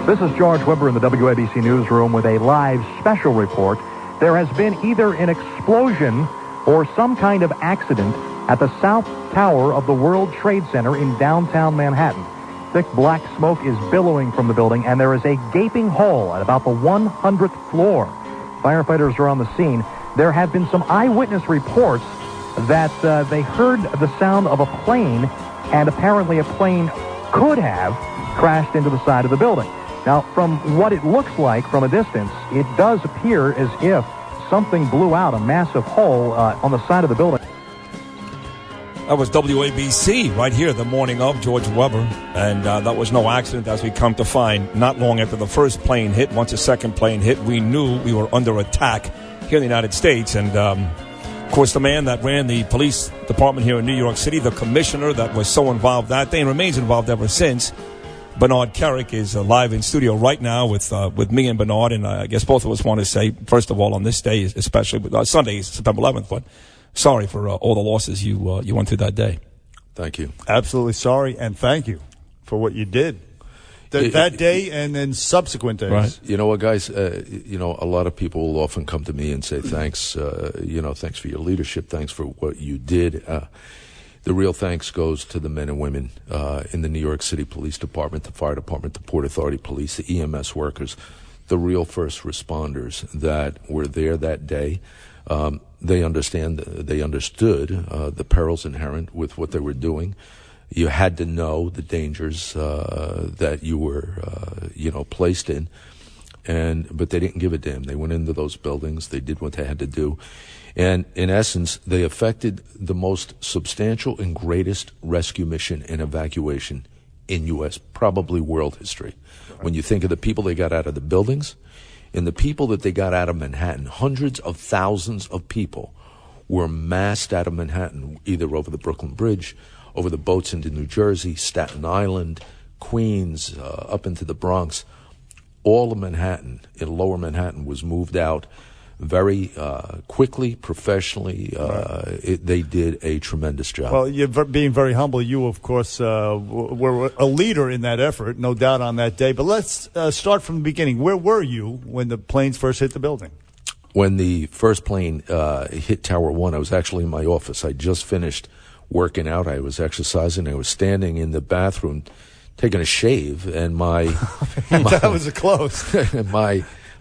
This is George Weber in the WABC newsroom with a live special report. There has been either an explosion or some kind of accident at the South Tower of the World Trade Center in downtown Manhattan. Thick black smoke is billowing from the building, and there is a gaping hole at about the 100th floor. Firefighters are on the scene. There have been some eyewitness reports that they heard the sound of a plane, and apparently a plane could have crashed into the side of the building. Now, from what it looks like from a distance, it does appear as if something blew out a massive hole on the side of the building. That was WABC right here the morning of George Weber, and that was no accident, as we come to find. Not long after the first plane hit, once the second plane hit, we knew we were under attack here in the United States. And, of course, the man that ran the police department here in New York City, the commissioner that was so involved that day and remains involved ever since, Bernard Kerik, is live in studio right now with me and Bernard. And I guess both of us want to say, first of all, on this day, especially Sunday, September 11th, but sorry for all the losses you went through that day. Thank you. Absolutely sorry, and thank you for what you did that day and then subsequent days. Right. You know what, guys? A lot of people will often come to me and say, thanks, thanks for your leadership, thanks for what you did. The real thanks goes to the men and women in the New York City Police Department, the Fire Department, the Port Authority Police, the EMS workers, the real first responders that were there that day. They understood the perils inherent with what they were doing. You had to know the dangers that you were, placed in, but they didn't give a damn. They went into those buildings. They did what they had to do, and in essence, they effected the most substantial and greatest rescue mission and evacuation in U.S., probably world history. When you think of the people they got out of the buildings, and the people that they got out of Manhattan, hundreds of thousands of people were massed out of Manhattan, either over the Brooklyn Bridge, over the boats into New Jersey, Staten Island, Queens, up into the Bronx. All of Manhattan, in lower Manhattan, was moved out very quickly, professionally. They did a tremendous job. Well, you're being very humble. You, of course, were a leader in that effort, no doubt on that day. But let's start from the beginning. Where were you when the planes first hit the building? When the first plane hit Tower 1, I was actually in my office. I just finished working out. I was exercising. I was standing in the bathroom taking a shave, and that was a close.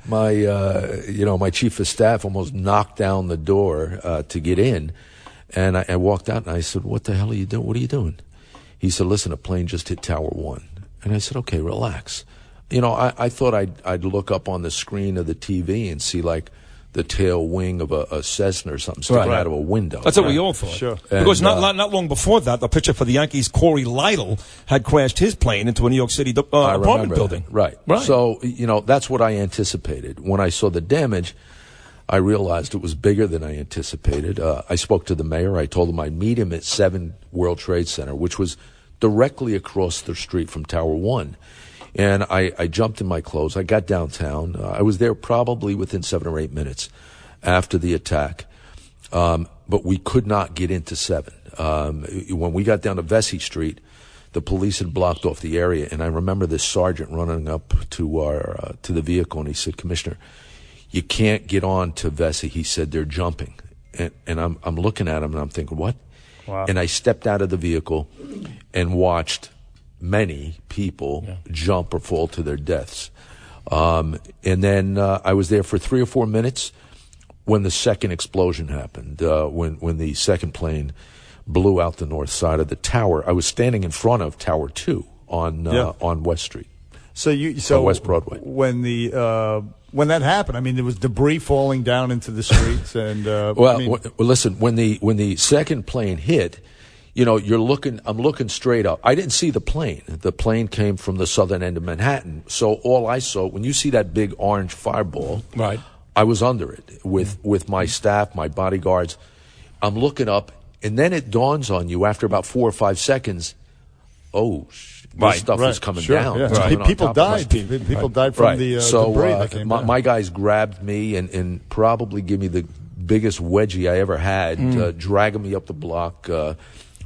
My chief of staff almost knocked down the door to get in, and I walked out and I said, "What the hell are you doing? What are you doing?" He said, "Listen, a plane just hit Tower 1." And I said, "Okay, relax." I thought I'd look up on the screen of the TV and see like the tail wing of a Cessna or something sticking out of a window. That's what we all thought. Sure. Because not long before that, the pitcher for the Yankees, Corey Lytle, had crashed his plane into a New York City apartment building. Right. So, that's what I anticipated. When I saw the damage, I realized it was bigger than I anticipated. I spoke to the mayor. I told him I'd meet him at 7 World Trade Center, which was directly across the street from Tower 1. And I jumped in my clothes. I got downtown. I was there probably within 7 or 8 minutes after the attack. But we could not get into 7. When we got down to Vesey Street, the police had blocked off the area. And I remember this sergeant running up to the vehicle, and he said, "Commissioner, you can't get on to Vesey." He said, "They're jumping." And I'm looking at him, and I'm thinking, what? Wow. And I stepped out of the vehicle and watched many people jump or fall to their deaths. And then I was there for 3 or 4 minutes when the second explosion happened, when the second plane blew out the north side of the tower. I was standing in front of Tower 2 on West Street. So West Broadway. When that happened, I mean, there was debris falling down into the streets, and listen, when the second plane hit, I'm looking straight up. I didn't see the plane. The plane came from the southern end of Manhattan. So all I saw, when you see that big orange fireball, right, I was under it with my staff, my bodyguards. I'm looking up, and then it dawns on you after about 4 or 5 seconds, this stuff is coming down. Yeah. Right. People died. People died from the debris that came down. My guys grabbed me and probably gave me the biggest wedgie I ever had, dragging me up the block.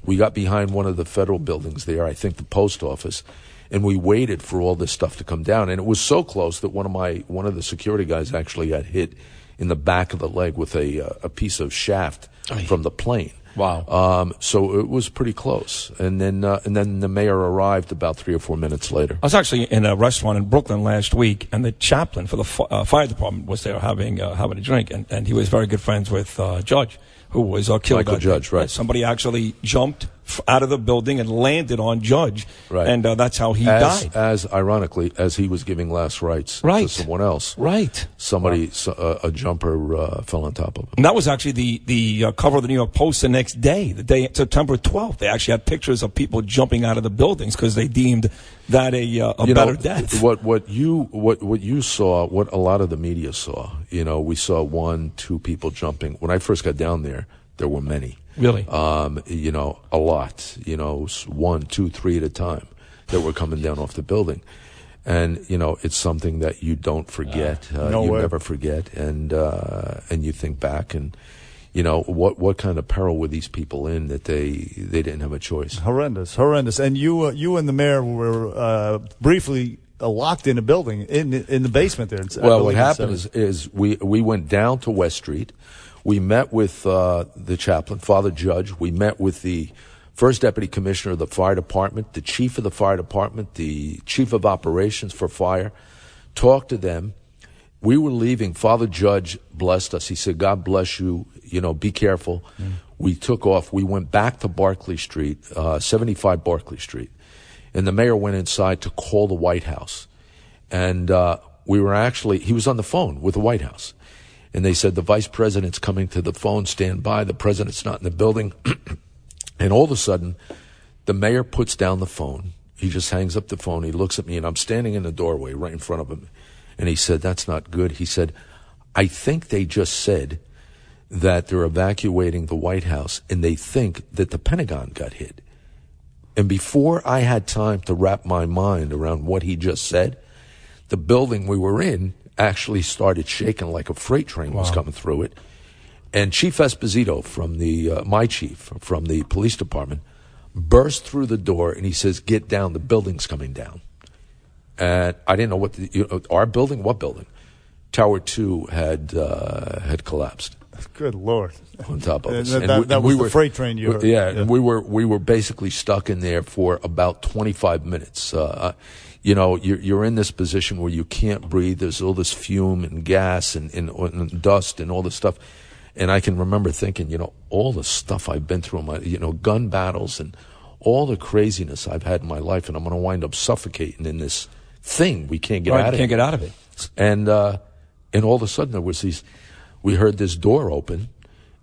We got behind one of the federal buildings there, I think the post office, And we waited for all this stuff to come down, and it was so close that one of the security guys actually got hit in the back of the leg with a piece of shaft from the plane. Wow. So it was pretty close. And then the mayor arrived about 3 or 4 minutes later. I was actually in a restaurant in Brooklyn last week, and the chaplain for the fire department was there having a drink, and he was very good friends with Judge, who was killed. Michael Judge, right. Somebody actually jumped out of the building and landed on Judge, right. And that's how he died. As ironically, as he was giving last rites to someone else. Right. Somebody, a jumper fell on top of him. And that was actually the cover of the New York Post the next day, September 12th. They actually had pictures of people jumping out of the buildings because they deemed that a better death. What you saw, what a lot of the media saw, we saw 1, 2 people jumping. When I first got down there were many. Really? A lot. 1, 2, 3 at a time that were coming down off the building. And, it's something that you don't forget. Never forget. And you think back and, what kind of peril were these people in that they didn't have a choice? Horrendous. And you and the mayor were briefly locked in a building in the basement there. Well, what happened is we went down to West Street. We met with the chaplain, Father Judge. We met with the first deputy commissioner of the fire department, the chief of the fire department, the chief of operations for fire, talked to them. We were leaving. Father Judge blessed us. He said, God bless you. Be careful. We took off. We went back to Barclay Street, 75 Barclay Street. And the mayor went inside to call the White House. And he was on the phone with the White House. And they said, the vice president's coming to the phone, stand by. The president's not in the building. And all of a sudden, the mayor puts down the phone. He just hangs up the phone. He looks at me, and I'm standing in the doorway right in front of him. And he said, that's not good. He said, I think they just said that they're evacuating the White House, and they think that the Pentagon got hit. And before I had time to wrap my mind around what he just said, the building we were in actually started shaking like a freight train was coming through it. And Chief Esposito, my chief from the police department, burst through the door and he says, get down, the building's coming down. And I didn't know our building, what building? Tower 2 had collapsed. Good Lord. On top of us. That was the freight train you heard. Yeah, and we were basically stuck in there for about 25 minutes. You're in this position where you can't breathe. There's all this fume and gas and dust and all this stuff. And I can remember thinking, all the stuff I've been through in my, gun battles and all the craziness I've had in my life, and I'm going to wind up suffocating in this thing. We can't get out of it. Can't get out of it. And all of a sudden we heard this door open,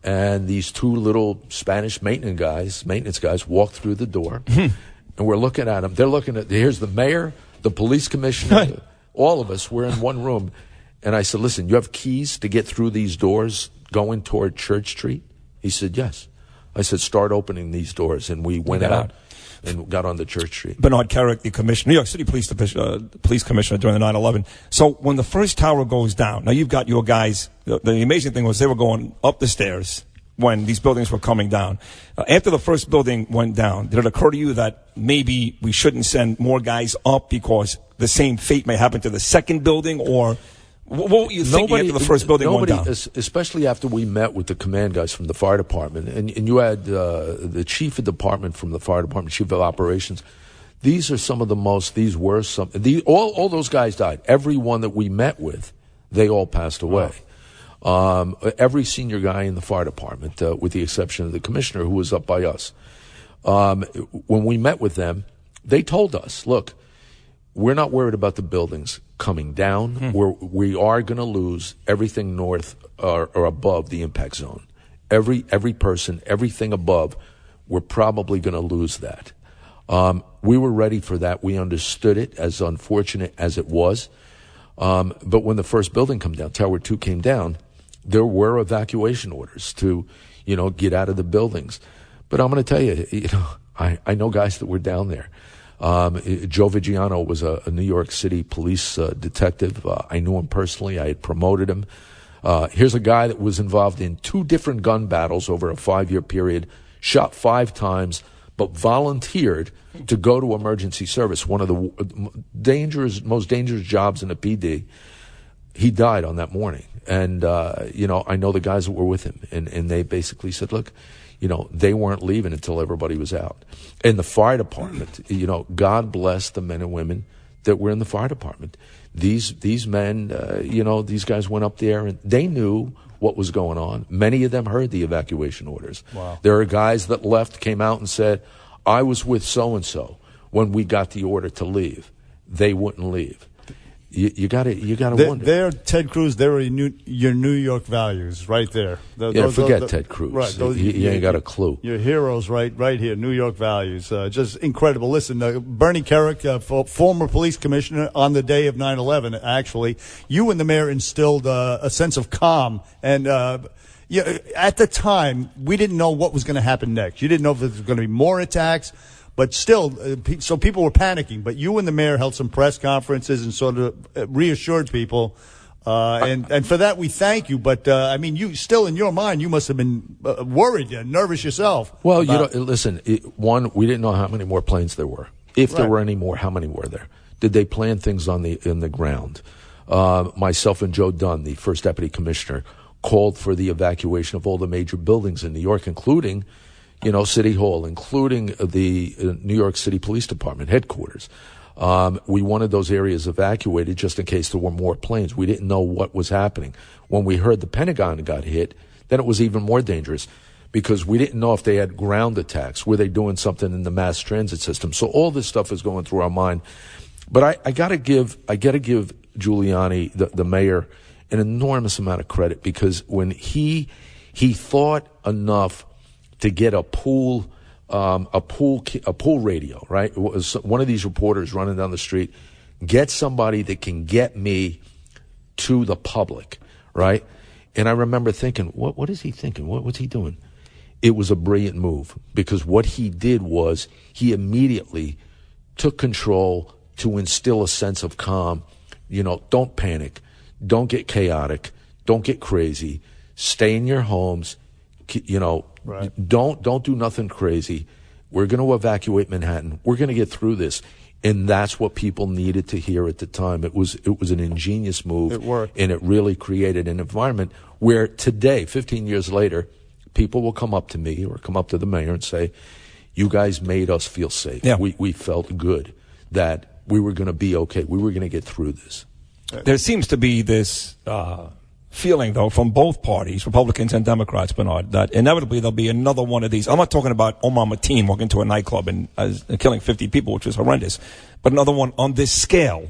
and these 2 little Spanish maintenance guys walked through the door, and we're looking at them. They're looking at, here's the mayor, the police commissioner, all of us. We're in one room. And I said, listen, you have keys to get through these doors going toward Church Street? He said, yes. I said, start opening these doors. And we went out and got on the Church Street. Bernard Kerik, the commissioner, New York City police commissioner during the 9/11. So when the first tower goes down, now you've got your guys. The amazing thing was they were going up the stairs when these buildings were coming down. After the first building went down, did it occur to you that maybe we shouldn't send more guys up because the same fate may happen to the second building? Or what were you thinking after the first building went down? Especially after we met with the command guys from the fire department, and you had the chief of department from the fire department, chief of operations. These are some of the most, all those guys died. Every one that we met with, they all passed away. Wow. Every senior guy in the fire department, with the exception of the commissioner who was up by us. When we met with them, they told us, look, we're not worried about the buildings coming down. We are going to lose everything north or above the impact zone. Every person, everything above, we're probably going to lose that. We were ready for that. We understood it, as unfortunate as it was. But when the first building came down, Tower 2 came down, there were evacuation orders to, get out of the buildings. But I'm going to tell you, I know guys that were down there. Joe Vigiano was a New York City police detective. I knew him personally. I had promoted him. Here's a guy that was involved in 2 different gun battles over a 5-year period, shot 5 times, but volunteered to go to emergency service, one of the most dangerous jobs in the PD. He died on that morning. And, I know the guys that were with him, and they basically said, look, they weren't leaving until everybody was out. In the fire department, God bless the men and women that were in the fire department. These men, these guys went up there and they knew what was going on. Many of them heard the evacuation orders. Wow. There are guys that left, came out and said, I was with so-and-so when we got the order to leave. They wouldn't leave. You got to wonder. They're Ted Cruz. They're your New York values right there. Forget Ted Cruz. Right, he ain't got a clue. Your heroes right here, New York values. Just incredible. Listen, Bernie Kerik, former police commissioner on the day of 9/11, actually, you and the mayor instilled a sense of calm. And at the time, we didn't know what was going to happen next. You didn't know if there was going to be more attacks. But still, so people were panicking. But you and the mayor held some press conferences and sort of reassured people. And for that, we thank you. But, you still, in your mind, you must have been worried and nervous yourself. Well, listen, one, we didn't know how many more planes there were. If there were any more, how many were there? Did they plan things in the ground? Myself and Joe Dunn, the first deputy commissioner, called for the evacuation of all the major buildings in New York, including City Hall, including the New York City Police Department headquarters. We wanted those areas evacuated just in case there were more planes. We didn't know what was happening. When we heard the Pentagon got hit, then it was even more dangerous because we didn't know if they had ground attacks. Were they doing something in the mass transit system? So all this stuff is going through our mind. But I gotta give Giuliani, the mayor, an enormous amount of credit because when he thought enough to get a pool radio, right? It was one of these reporters running down the street, get somebody that can get me to the public, right? And I remember thinking, what is he thinking? What's he doing? It was a brilliant move because what he did was he immediately took control to instill a sense of calm. Don't panic. Don't get chaotic. Don't get crazy. Stay in your homes. Right. Don't do nothing crazy. We're going to evacuate Manhattan. We're going to get through this. And that's what people needed to hear at the time. It was an ingenious move. It worked. And it really created an environment where today, 15 years later, people will come up to me or come up to the mayor and say, you guys made us feel safe. Yeah. We felt good that we were going to be okay. We were going to get through this. There seems to be this feeling, though, from both parties, Republicans and Democrats, Bernard, that inevitably there'll be another one of these. I'm not talking about Omar Mateen walking into a nightclub and killing 50 people, which was horrendous, but another one on this scale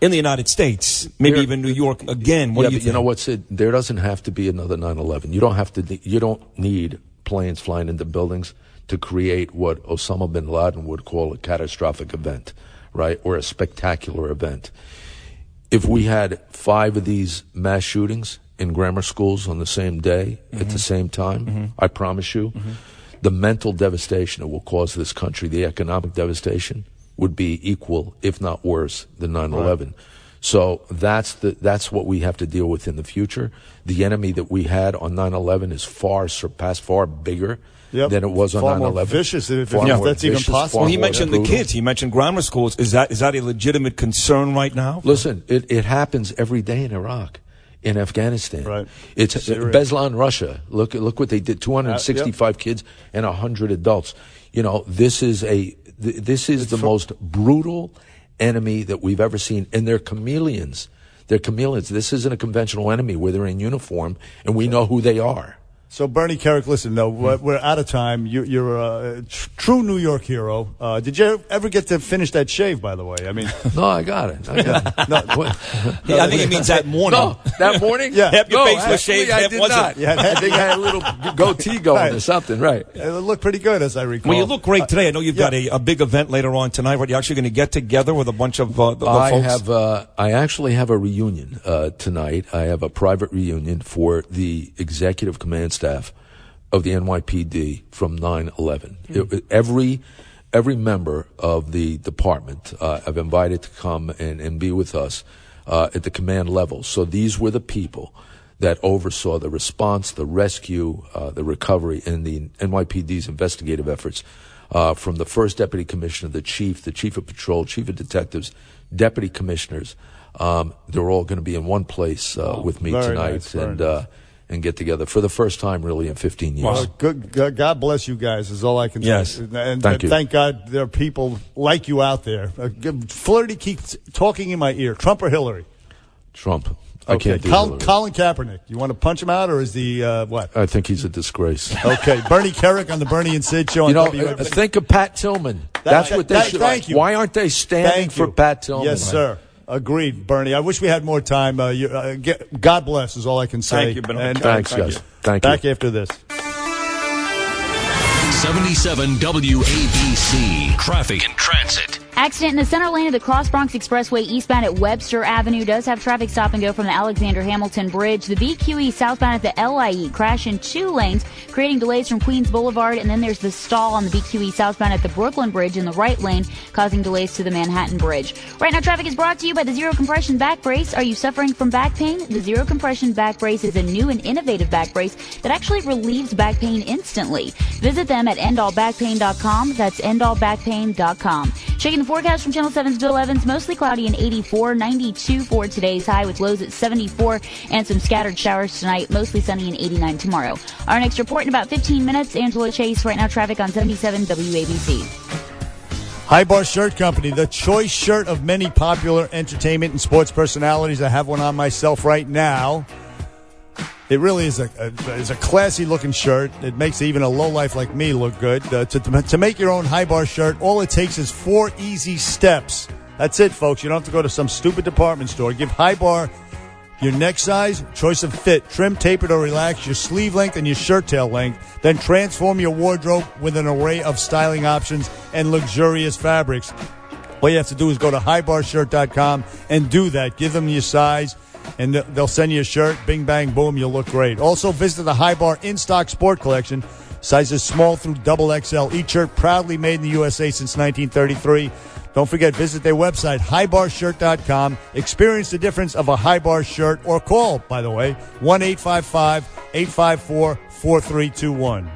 in the United States, maybe even New York again. What do you think? You know what's it? There doesn't have to be another 9/11. You don't need planes flying into buildings to create what Osama bin Laden would call a catastrophic event, right? Or a spectacular event. If we had 5 of these mass shootings in grammar schools on the same day, at the same time, I promise you, the mental devastation it will cause this country, the economic devastation, would be equal, if not worse, than 9/11. Right. So that's what we have to deal with in the future. The enemy that we had on 9/11 is far bigger than it was on 9/11. Far more vicious, if that's even possible. Well, he mentioned the kids. He mentioned grammar schools. Is that a legitimate concern right now? Listen, it happens every day in Iraq, in Afghanistan. Right. It's Beslan, Russia. Look what they did. 265 kids and 100 adults. This is the most brutal enemy that we've ever seen, and they're chameleons. This isn't a conventional enemy where they're in uniform and we know who they are. So, Bernie Kerik, listen, no, we're out of time. You're a true New York hero. Did you ever get to finish that shave, by the way? I mean, no, I got it. I think it means that morning. No, that morning? Yeah. Half your face was shaved, I half did wasn't. not. I think I had a little goatee going or something, right? It looked pretty good, as I recall. Well, you look great today. I know you've got a big event later on tonight. Are you actually going to get together with a bunch of the folks? I actually have a reunion tonight. I have a private reunion for the executive command staff of the NYPD from 9/11. Every member of the department I've invited to come and be with us at the command level. So these were the people that oversaw the response, the rescue, the recovery, and the NYPD's investigative efforts from the first deputy commissioner, the chief of patrol, chief of detectives, deputy commissioners. They're all going to be in one place with me tonight, and get together for the first time really in 15 years. Well, good. God bless you guys is all I can say. Yes. And Thank you. Thank God there are people like you out there. Flaherty keeps talking in my ear. Trump or Hillary? Trump. I can't do Colin Hillary. Kaepernick. You want to punch him out, or is the what? I think he's a disgrace. Okay. Bernie Kerik on the Bernie and Sid show on WABC. Think of Pat Tillman. That's what they should. Thank you. Why aren't they standing for Pat Tillman? Yes, sir. Agreed, Bernie. I wish we had more time. God bless is all I can say. Thank you, Bernie. And Thanks, guys. Thank you. back after this. 77 WABC. Traffic and Transit. Accident in the center lane of the Cross Bronx Expressway eastbound at Webster Avenue does have traffic stop and go from the Alexander Hamilton Bridge. The VQE southbound at the LIE crash in 2 lanes, creating delays from Queens Boulevard. And then there's the stall on the VQE southbound at the Brooklyn Bridge in the right lane, causing delays to the Manhattan Bridge. Right now, traffic is brought to you by the Zero Compression Back Brace. Are you suffering from back pain? The Zero Compression Back Brace is a new and innovative back brace that actually relieves back pain instantly. Visit them at endallbackpain.com. That's endallbackpain.com. Checking the forecast from Channel 7's Bill Evans, mostly cloudy and 84, 92 for today's high with lows at 74 and some scattered showers tonight, mostly sunny and 89 tomorrow. Our next report in about 15 minutes, Angela Chase. Right now, traffic on 77 WABC. High Bar Shirt Company, the choice shirt of many popular entertainment and sports personalities. I have one on myself right now. It really is a classy-looking shirt. It makes even a lowlife like me look good. To make your own High Bar shirt, all it takes is 4 easy steps. That's it, folks. You don't have to go to some stupid department store. Give High Bar your neck size, choice of fit, trim, tapered, or relaxed, your sleeve length, and your shirt tail length. Then transform your wardrobe with an array of styling options and luxurious fabrics. All you have to do is go to highbarshirt.com and do that. Give them your size, and they'll send you a shirt. Bing, bang, boom, you'll look great. Also, visit the High Bar In-Stock Sport Collection. Sizes small through XXL. Each shirt proudly made in the USA since 1933. Don't forget, visit their website, highbarshirt.com. Experience the difference of a High Bar shirt, or call, by the way, 1-855-854-4321.